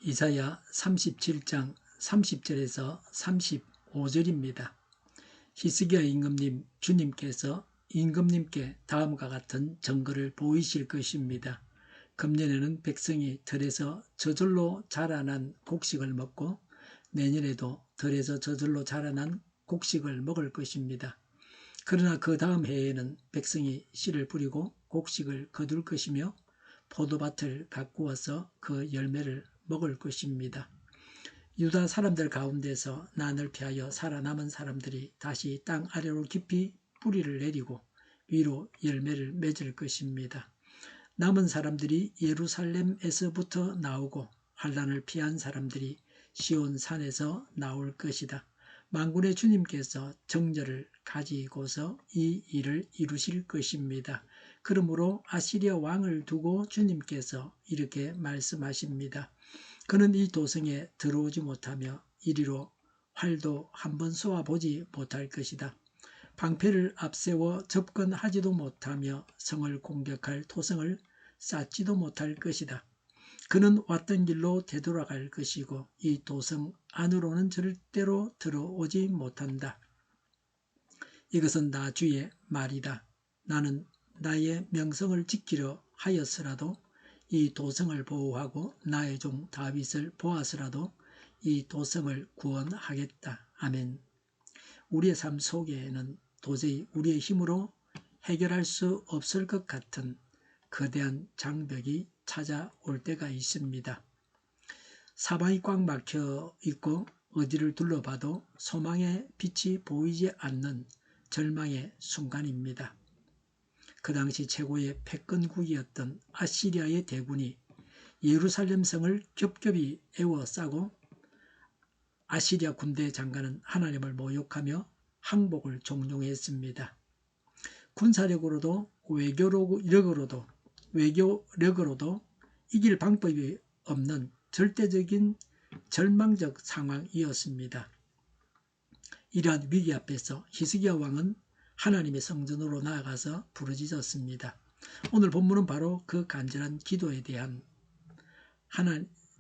이사야 37장 30절에서 35절입니다. 히스기야 임금님, 주님께서 임금님께 다음과 같은 증거를 보이실 것입니다. 금년에는 백성이 들에서 저절로 자라난 곡식을 먹고 내년에도 들에서 저절로 자라난 곡식을 먹을 것입니다. 그러나 그 다음 해에는 백성이 씨를 뿌리고 곡식을 거둘 것이며 포도밭을 가꾸어서 그 열매를 먹을 것입니다. 유다 사람들 가운데서 난을 피하여 살아남은 사람들이 다시 땅 아래로 깊이 뿌리를 내리고 위로 열매를 맺을 것입니다. 남은 사람들이 예루살렘에서부터 나오고 환난을 피한 사람들이 시온 산에서 나올 것이다. 만군의 주님께서 정절을 가지고서 이 일을 이루실 것입니다. 그러므로 아시리아 왕을 두고 주님께서 이렇게 말씀하십니다. 그는 이 도성에 들어오지 못하며 이리로 활도 한번 쏘아보지 못할 것이다. 방패를 앞세워 접근하지도 못하며 성을 공격할 토성을 쌓지도 못할 것이다. 그는 왔던 길로 되돌아갈 것이고 이 도성 안으로는 절대로 들어오지 못한다. 이것은 나 주의 말이다. 나는 나의 명성을 지키려 하였으라도 이 도성을 보호하고 나의 종 다윗을 보아서라도 이 도성을 구원하겠다. 아멘. 우리의 삶 속에는 도저히 우리의 힘으로 해결할 수 없을 것 같은 거대한 장벽이 찾아올 때가 있습니다. 사방이 꽉 막혀 있고 어디를 둘러봐도 소망의 빛이 보이지 않는 절망의 순간입니다. 그 당시 최고의 패권국이었던 아시리아의 대군이 예루살렘 성을 겹겹이 에워싸고 아시리아 군대 장관은 하나님을 모욕하며 항복을 종용했습니다. 군사력으로도 외교력으로도 이길 방법이 없는 절대적인 절망적 상황이었습니다. 이러한 위기 앞에서 히스기야 왕은 하나님의 성전으로 나아가서 부르짖었습니다. 오늘 본문은 바로 그 간절한 기도에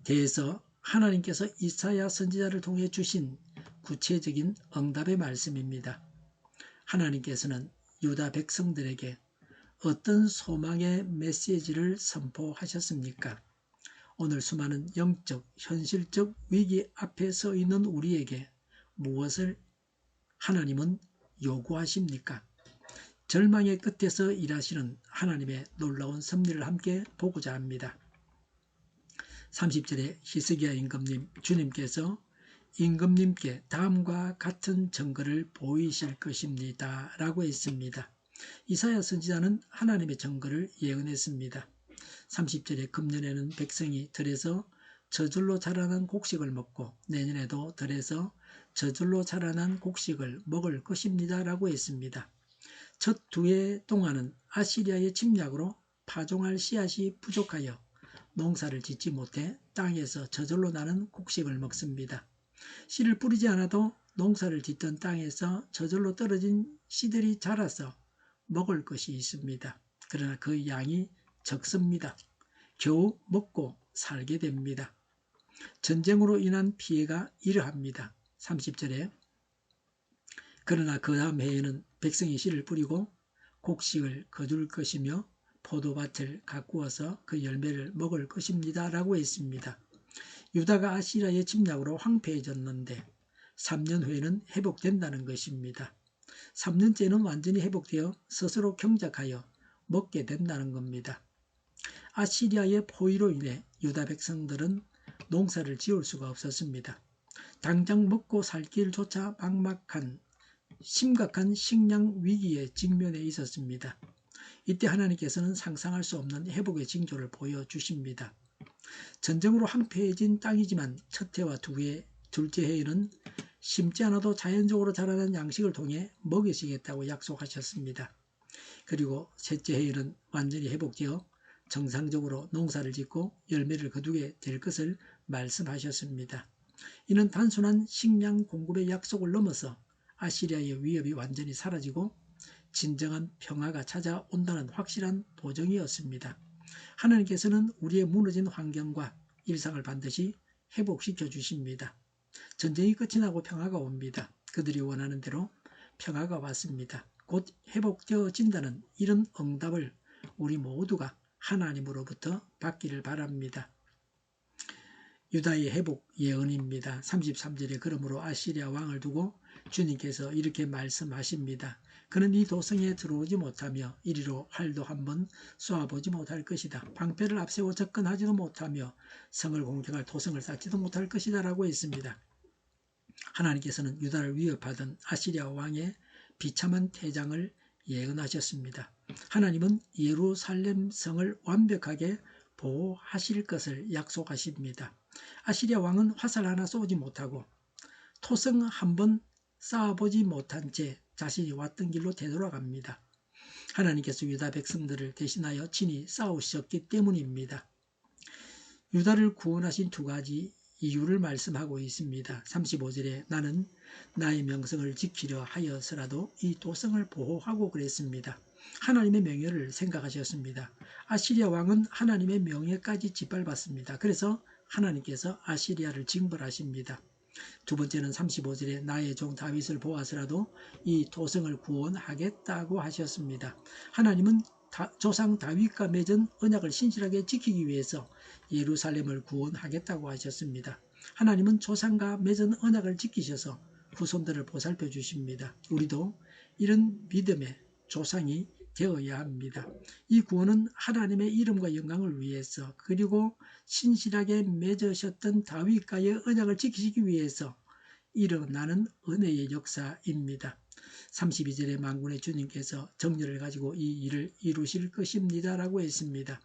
대해서 하나님께서 이사야 선지자를 통해 주신 구체적인 응답의 말씀입니다. 하나님께서는 유다 백성들에게 어떤 소망의 메시지를 선포하셨습니까? 오늘 수많은 영적, 현실적 위기 앞에 서 있는 우리에게 무엇을 하나님은 요구하십니까? 절망의 끝에서 일하시는 하나님의 놀라운 섭리를 함께 보고자 합니다. 30절에 히스기야 임금님, 주님께서 임금님께 다음과 같은 증거를 보이실 것입니다. 라고 했습니다. 이사야 선지자는 하나님의 증거를 예언했습니다. 30절에 금년에는 백성이 들에서 저절로 자라난 곡식을 먹고 내년에도 들에서 저절로 자라난 곡식을 먹을 것입니다. 라고 했습니다. 첫 두 해 동안은 아시리아의 침략으로 파종할 씨앗이 부족하여 농사를 짓지 못해 땅에서 저절로 나는 곡식을 먹습니다. 씨를 뿌리지 않아도 농사를 짓던 땅에서 저절로 떨어진 씨들이 자라서 먹을 것이 있습니다. 그러나 그 양이 적습니다. 겨우 먹고 살게 됩니다. 전쟁으로 인한 피해가 이러합니다. 30절에 그러나 그 다음 해에는 백성이 씨를 뿌리고 곡식을 거둘 것이며 포도밭을 가꾸어서 그 열매를 먹을 것입니다. 라고 했습니다. 유다가 아시리아의 침략으로 황폐해졌는데 3년 후에는 회복된다는 것입니다. 3년째는 완전히 회복되어 스스로 경작하여 먹게 된다는 겁니다. 아시리아의 포위로 인해 유다 백성들은 농사를 지을 수가 없었습니다. 당장 먹고 살 길조차 막막한 심각한 식량 위기에 직면해 있었습니다. 이때 하나님께서는 상상할 수 없는 회복의 징조를 보여주십니다. 전쟁으로 황폐해진 땅이지만 첫 해와 둘째 해에는 심지 않아도 자연적으로 자라는 양식을 통해 먹이시겠다고 약속하셨습니다. 그리고 셋째 해에는 완전히 회복되어 정상적으로 농사를 짓고 열매를 거두게 될 것을 말씀하셨습니다. 이는 단순한 식량 공급의 약속을 넘어서 아시리아의 위협이 완전히 사라지고 진정한 평화가 찾아온다는 확실한 보증이었습니다. 하나님께서는 우리의 무너진 환경과 일상을 반드시 회복시켜 주십니다. 전쟁이 끝이 나고 평화가 옵니다. 그들이 원하는 대로 평화가 왔습니다. 곧 회복되어진다는 이런 응답을 우리 모두가 하나님으로부터 받기를 바랍니다. 유다의 회복 예언입니다. 33절에 그러므로 아시리아 왕을 두고 주님께서 이렇게 말씀하십니다. 그는 이 도성에 들어오지 못하며 이리로 활도 한번 쏘아보지 못할 것이다. 방패를 앞세워 접근하지도 못하며 성을 공격할 도성을 쌓지도 못할 것이다 라고 했습니다. 하나님께서는 유다를 위협하던 아시리아 왕의 비참한 퇴장을 예언하셨습니다. 하나님은 예루살렘 성을 완벽하게 보호하실 것을 약속하십니다. 아시리아 왕은 화살 하나 쏘지 못하고 토성 한번 쌓아보지 못한 채 자신이 왔던 길로 되돌아갑니다. 하나님께서 유다 백성들을 대신하여 친히 싸우셨기 때문입니다. 유다를 구원하신 두 가지 이유를 말씀하고 있습니다. 35절에 나는 나의 명성을 지키려 하여서라도 이 도성을 보호하고 그랬습니다. 하나님의 명예를 생각하셨습니다. 아시리아 왕은 하나님의 명예까지 짓밟았습니다. 그래서 하나님께서 아시리아를 징벌하십니다. 두 번째는 35절에 나의 종 다윗을 보아서라도 이 도성을 구원하겠다고 하셨습니다. 하나님은 조상 다윗과 맺은 언약을 신실하게 지키기 위해서 예루살렘을 구원하겠다고 하셨습니다. 하나님은 조상과 맺은 언약을 지키셔서 후손들을 보살펴 주십니다. 우리도 이런 믿음의 조상이 되어야 합니다. 이 구원은 하나님의 이름과 영광을 위해서 그리고 신실하게 맺으셨던 다윗과의 언약을 지키시기 위해서 일어나는 은혜의 역사입니다. 32절에 만군의 주님께서 정렬을 가지고 이 일을 이루실 것입니다 라고 했습니다.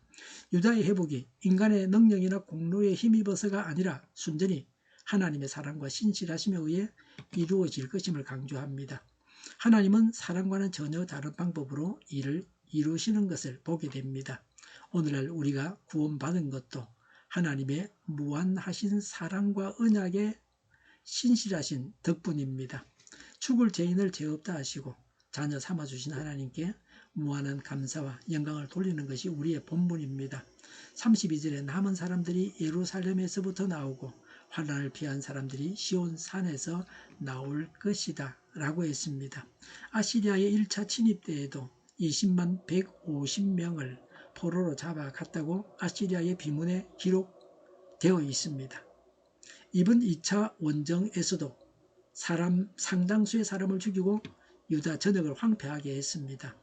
유다의 회복이 인간의 능력이나 공로에 힘입어서가 아니라 순전히 하나님의 사랑과 신실하심에 의해 이루어질 것임을 강조합니다. 하나님은 사랑과는 전혀 다른 방법으로 일을 이루시는 것을 보게 됩니다. 오늘날 우리가 구원받은 것도 하나님의 무한하신 사랑과 언약에 신실하신 덕분입니다. 죽을 죄인을 죄 없다 하시고 자녀 삼아주신 하나님께 무한한 감사와 영광을 돌리는 것이 우리의 본분입니다. 32절에 남은 사람들이 예루살렘에서부터 나오고 환난을 피한 사람들이 시온산에서 나올 것이다 라고 했습니다. 아시리아의 1차 침입 때에도 20만 150명을 포로로 잡아갔다고 아시리아의 비문에 기록되어 있습니다. 이번 2차 원정에서도 상당수의 사람을 죽이고 유다 전역을 황폐하게 했습니다.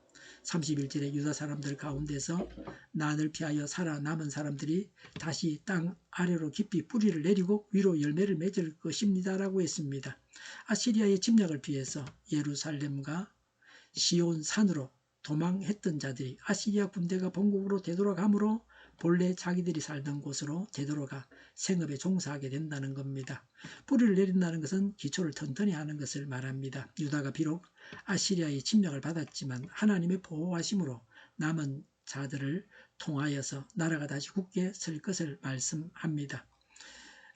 31절에 유다 사람들 가운데서 난을 피하여 살아남은 사람들이 다시 땅 아래로 깊이 뿌리를 내리고 위로 열매를 맺을 것입니다 라고 했습니다. 아시리아의 침략을 피해서 예루살렘과 시온산으로 도망했던 자들이 아시리아 군대가 본국으로 되돌아가므로 본래 자기들이 살던 곳으로 되돌아가 생업에 종사하게 된다는 겁니다. 뿌리를 내린다는 것은 기초를 튼튼히 하는 것을 말합니다. 유다가 비록 아시리아의 침략을 받았지만 하나님의 보호하심으로 남은 자들을 통하여서 나라가 다시 굳게 설 것을 말씀합니다.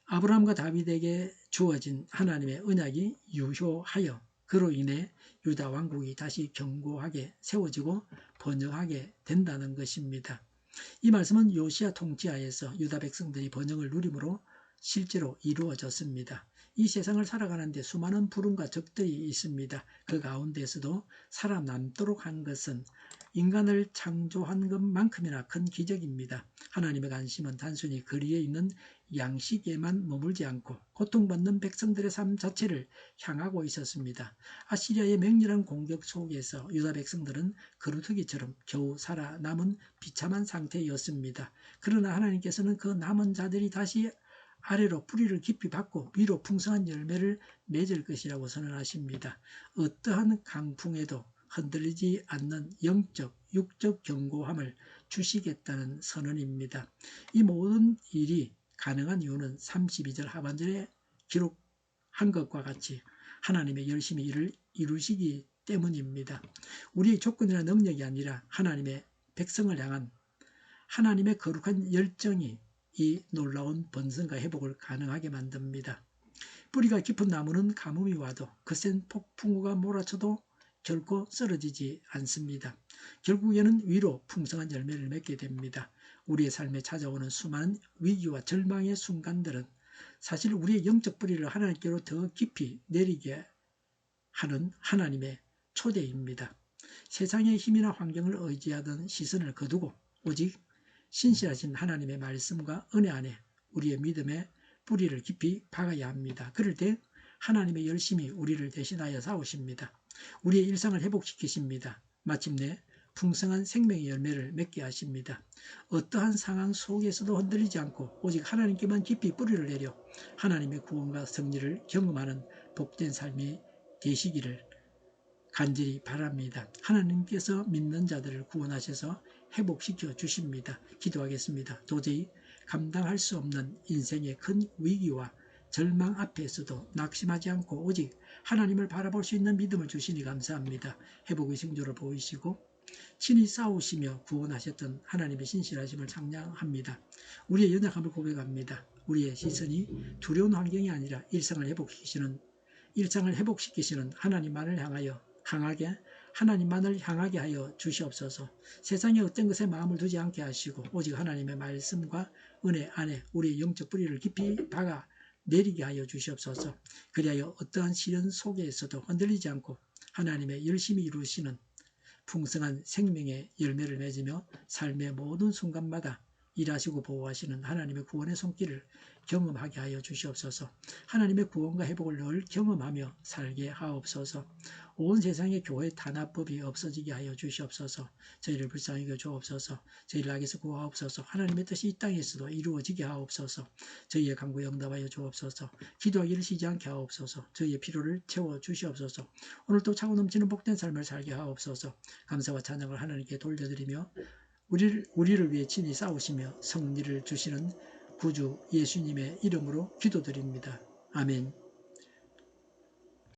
아브라함과 다윗에게 주어진 하나님의 언약이 유효하여 그로 인해 유다 왕국이 다시 견고하게 세워지고 번영하게 된다는 것입니다. 이 말씀은 요시야 통치하에서 유다 백성들이 번영을 누림으로 실제로 이루어졌습니다. 이 세상을 살아가는데 수많은 불운과 적들이 있습니다. 그 가운데서도 살아남도록 한 것은 인간을 창조한 것만큼이나 큰 기적입니다. 하나님의 관심은 단순히 거리에 있는 양식에만 머물지 않고 고통받는 백성들의 삶 자체를 향하고 있었습니다. 아시리아의 맹렬한 공격 속에서 유다 백성들은 거루터기처럼 겨우 살아남은 비참한 상태였습니다. 그러나 하나님께서는 그 남은 자들이 다시 아래로 뿌리를 깊이 받고 위로 풍성한 열매를 맺을 것이라고 선언하십니다. 어떠한 강풍에도 흔들리지 않는 영적, 육적 견고함을 주시겠다는 선언입니다. 이 모든 일이 가능한 이유는 32절 하반절에 기록한 것과 같이 하나님의 열심히 일을 이루시기 때문입니다. 우리의 조건이나 능력이 아니라 하나님의 백성을 향한 하나님의 거룩한 열정이 이 놀라운 번성과 회복을 가능하게 만듭니다. 뿌리가 깊은 나무는 가뭄이 와도 거센 폭풍우가 몰아쳐도 결코 쓰러지지 않습니다. 결국에는 위로 풍성한 열매를 맺게 됩니다. 우리의 삶에 찾아오는 수많은 위기와 절망의 순간들은 사실 우리의 영적 뿌리를 하나님께로 더 깊이 내리게 하는 하나님의 초대입니다. 세상의 힘이나 환경을 의지하던 시선을 거두고 오직 신실하신 하나님의 말씀과 은혜 안에 우리의 믿음의 뿌리를 깊이 박아야 합니다. 그럴 때 하나님의 열심히 우리를 대신하여 싸우십니다. 우리의 일상을 회복시키십니다. 마침내 풍성한 생명의 열매를 맺게 하십니다. 어떠한 상황 속에서도 흔들리지 않고 오직 하나님께만 깊이 뿌리를 내려 하나님의 구원과 승리를 경험하는 복된 삶이 되시기를 간절히 바랍니다. 하나님께서 믿는 자들을 구원하셔서 회복시켜 주십니다. 기도하겠습니다. 도저히 감당할 수 없는 인생의 큰 위기와 절망 앞에서도 낙심하지 않고 오직 하나님을 바라볼 수 있는 믿음을 주시니 감사합니다. 회복의 징조를 보이시고 친히 싸우시며 구원하셨던 하나님의 신실하심을 찬양합니다. 우리의 연약함을 고백합니다. 우리의 시선이 두려운 환경이 아니라 일상을 회복시키시는 하나님만을 향하여 하나님만을 향하게 하여 주시옵소서. 세상의 어떤 것에 마음을 두지 않게 하시고 오직 하나님의 말씀과 은혜 안에 우리의 영적 뿌리를 깊이 박아 내리게 하여 주시옵소서. 그리하여 어떠한 시련 속에서도 흔들리지 않고 하나님의 열심히 이루시는 풍성한 생명의 열매를 맺으며 삶의 모든 순간마다 일하시고 보호하시는 하나님의 구원의 손길을 경험하게 하여 주시옵소서. 하나님의 구원과 회복을 늘 경험하며 살게 하옵소서. 온 세상의 교회 탄압법이 없어지게 하여 주시옵소서. 저희를 불쌍히 여겨 주옵소서. 저희를 악에서 구하옵소서. 하나님의 뜻이 이 땅에서도 이루어지게 하옵소서. 저희의 간구에 응답하여 주옵소서. 기도하기를 쉬지 않게 하옵소서. 저희의 필요를 채워 주시옵소서. 오늘도 차고 넘치는 복된 삶을 살게 하옵소서. 감사와 찬양을 하나님께 돌려드리며 우리를 위해 친히 싸우시며 승리를 주시는 구주 예수님의 이름으로 기도드립니다. 아멘.